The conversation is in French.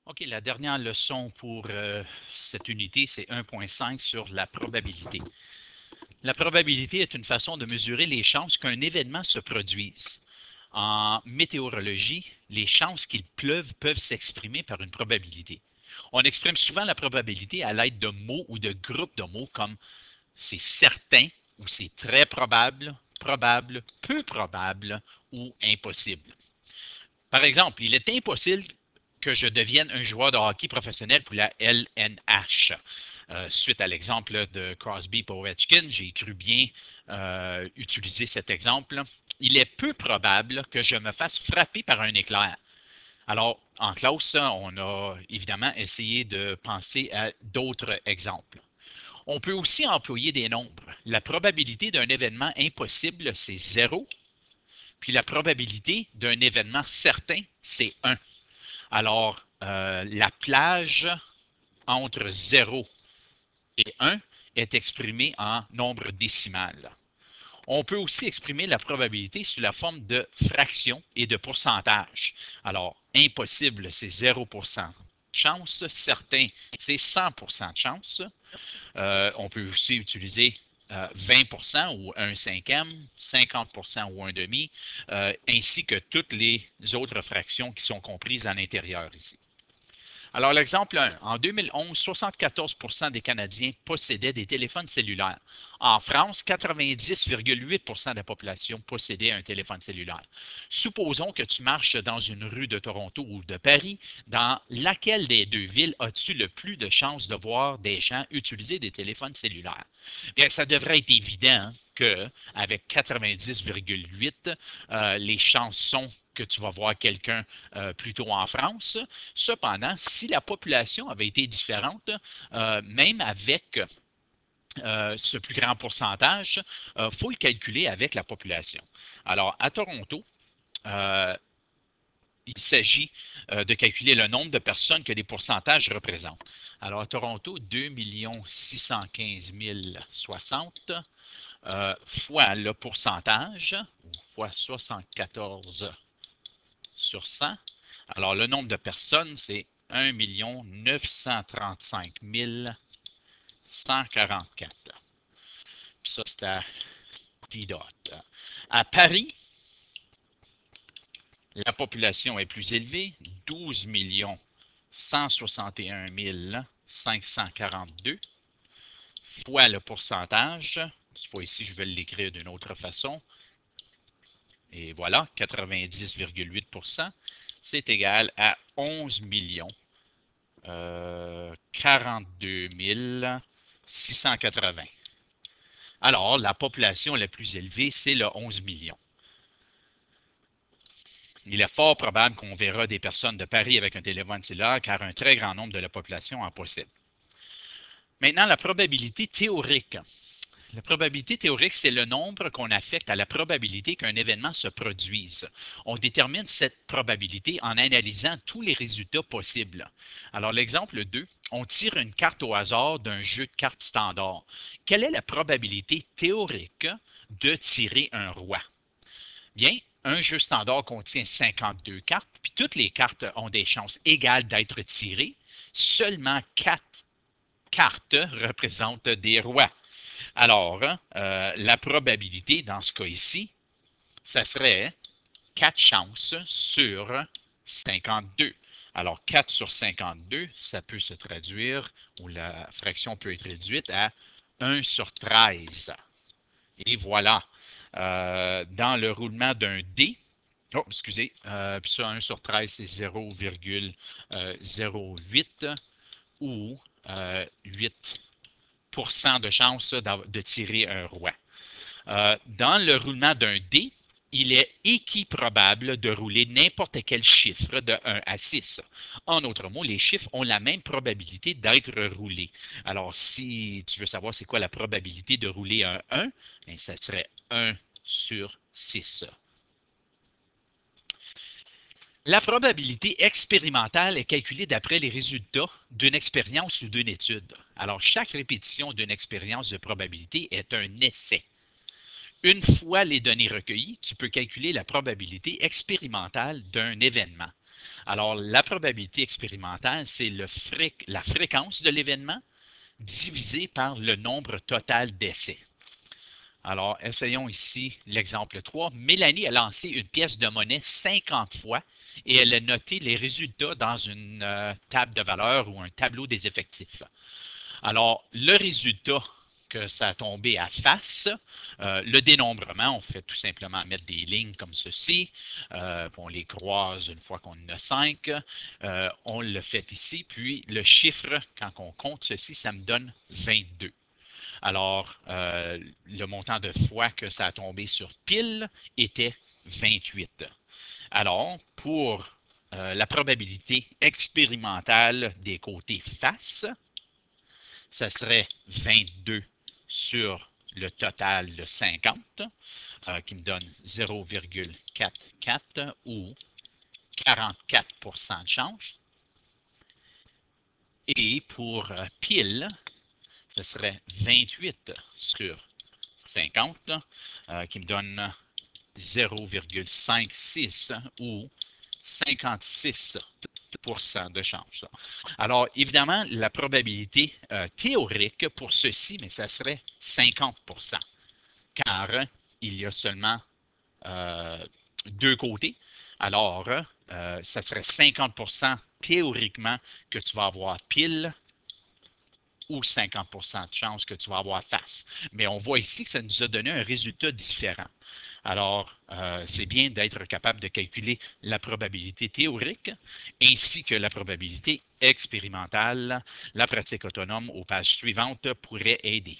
OK, la dernière leçon pour cette unité, c'est 1.5 sur la probabilité. La probabilité est une façon de mesurer les chances qu'un événement se produise. En météorologie, les chances qu'il pleuve peuvent s'exprimer par une probabilité. On exprime souvent la probabilité à l'aide de mots ou de groupes de mots comme c'est certain ou c'est très probable, probable, peu probable ou impossible. Par exemple, il est impossible que je devienne un joueur de hockey professionnel pour la LNH. Suite à l'exemple de Crosby pour Ovechkin, j'ai cru bien utiliser cet exemple. Il est peu probable que je me fasse frapper par un éclair. Alors, en classe, on a évidemment essayé de penser à d'autres exemples. On peut aussi employer des nombres. La probabilité d'un événement impossible, c'est 0, puis la probabilité d'un événement certain, c'est 1. Alors, la plage entre 0 et 1 est exprimée en nombre décimal. On peut aussi exprimer la probabilité sous la forme de fraction et de pourcentage. Alors, impossible, c'est 0% de chance. Certain, c'est 100% de chance. On peut aussi utiliser 20% ou 1 cinquième, 50% ou 1 demi, ainsi que toutes les autres fractions qui sont comprises à l'intérieur ici. Alors, l'exemple 1. En 2011, 74% des Canadiens possédaient des téléphones cellulaires. En France, 90,8% de la population possédait un téléphone cellulaire. Supposons que tu marches dans une rue de Toronto ou de Paris. Dans laquelle des deux villes as-tu le plus de chances de voir des gens utiliser des téléphones cellulaires? Bien, ça devrait être évident qu'avec 90,8, les chances sont que tu vas voir quelqu'un plutôt en France. Cependant, si la population avait été différente, même avec ce plus grand pourcentage, faut le calculer avec la population. Alors, à Toronto, il s'agit de calculer le nombre de personnes que les pourcentages représentent. Alors, à Toronto, 2 615 060 fois le pourcentage, fois 74 sur 100. Alors, le nombre de personnes, c'est 1 935 144. Puis ça, c'est à DDOT. À Paris, la population est plus élevée, 12 161 542 fois le pourcentage. Cette fois ici, je vais l'écrire d'une autre façon. Et voilà, 90,8%, c'est égal à 11 42 680. Alors, la population la plus élevée, c'est le 11 millions. Il est fort probable qu'on verra des personnes de Paris avec un téléphone cellulaire car un très grand nombre de la population en possède. Maintenant, la probabilité théorique. La probabilité théorique, c'est le nombre qu'on affecte à la probabilité qu'un événement se produise. On détermine cette probabilité en analysant tous les résultats possibles. Alors, l'exemple 2, on tire une carte au hasard d'un jeu de cartes standard. Quelle est la probabilité théorique de tirer un roi? Bien, un jeu standard contient 52 cartes, puis toutes les cartes ont des chances égales d'être tirées. Seulement 4 cartes représentent des rois. Alors, la probabilité dans ce cas ici, ça serait 4 chances sur 52. Alors, 4 sur 52, ça peut se traduire, ou la fraction peut être réduite à 1 sur 13. Et voilà. Dans le roulement d'un dé, oh, excusez, puis ça, 1 sur 13, c'est 0,08 ou 8% de chance de tirer un roi. Dans le roulement d'un dé, il est équiprobable de rouler n'importe quel chiffre de 1 à 6. En d'autres mots, les chiffres ont la même probabilité d'être roulés. Alors, si tu veux savoir c'est quoi la probabilité de rouler un 1, bien, ça serait 1 sur 6. La probabilité expérimentale est calculée d'après les résultats d'une expérience ou d'une étude. Alors, chaque répétition d'une expérience de probabilité est un essai. Une fois les données recueillies, tu peux calculer la probabilité expérimentale d'un événement. Alors, la probabilité expérimentale, c'est la fréquence de l'événement divisé par le nombre total d'essais. Alors, essayons ici l'exemple 3. Mélanie a lancé une pièce de monnaie 50 fois et elle a noté les résultats dans une table de valeurs ou un tableau des effectifs. Alors, le résultat que ça a tombé à face, le dénombrement, on fait tout simplement mettre des lignes comme ceci, on les croise une fois qu'on en a 5, on le fait ici, puis le chiffre, quand on compte ceci, ça me donne 22. Alors, le montant de fois que ça a tombé sur pile était 28. Alors, pour la probabilité expérimentale des côtés face, ça serait 22 sur le total de 50, qui me donne 0,44 ou 44% de chance. Et pour pile, ce serait 28 sur 50, qui me donne 0,56 ou 56% de chance. Alors, évidemment, la probabilité théorique pour ceci, mais ça serait 50%, car il y a seulement deux côtés. Alors, ça serait 50% théoriquement que tu vas avoir pile ou 50% de chance que tu vas avoir face. Mais on voit ici que ça nous a donné un résultat différent. Alors, c'est bien d'être capable de calculer la probabilité théorique ainsi que la probabilité expérimentale. La pratique autonome aux pages suivantes pourrait aider.